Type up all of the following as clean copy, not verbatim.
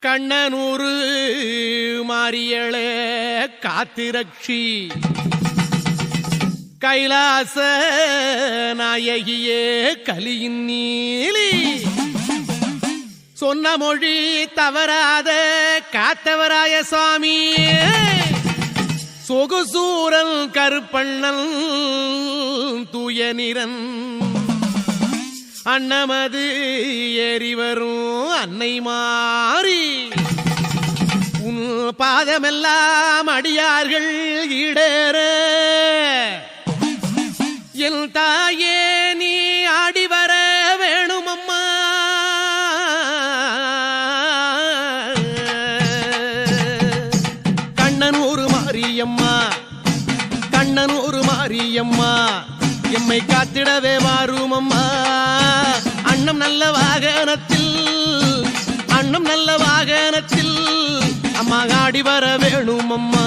கண்ணனூரு மாரியளே காத்திரட்சி கைலாச நாயகியே கலியின் நீலி சொன்ன மொழி தவறாத காத்தவராய சுவாமி சொகுசூரன் கருப்பண்ணன் தூய நிறன் அன்னமது ஏறி வரும் அன்னை மாறி உன் பாதமெல்லாம் அடியார்கள் ஈடேற என் தாயே நீ ஆடி வர வேணுமம்மா. கண்ணனூர் மாரியம்மா கண்ணனூர் மாரியம்மா எம்மை காத்திடவே வாருமம்மா. அன்னம் நல்ல வாகனத்தில் அம்மா ஆடி வர வேணுமம்மா.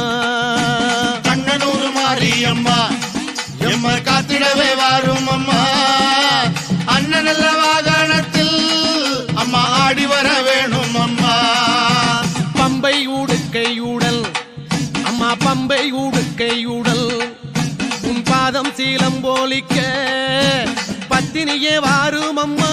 கண்ணனூர் மாரியம்மா எம்மை காத்திடவே வாருமம்மா. அண்ணன் நல்ல வாகனத்தில் அம்மா ஆடி வர வேணுமம்மா. பம்பை ஊடுக்கையூடல் அம்மா பம்பை ஊடுக்கையூடல் உன் பாதம் சீலம் போலிக்க பத்தினியே வாருமம்மா.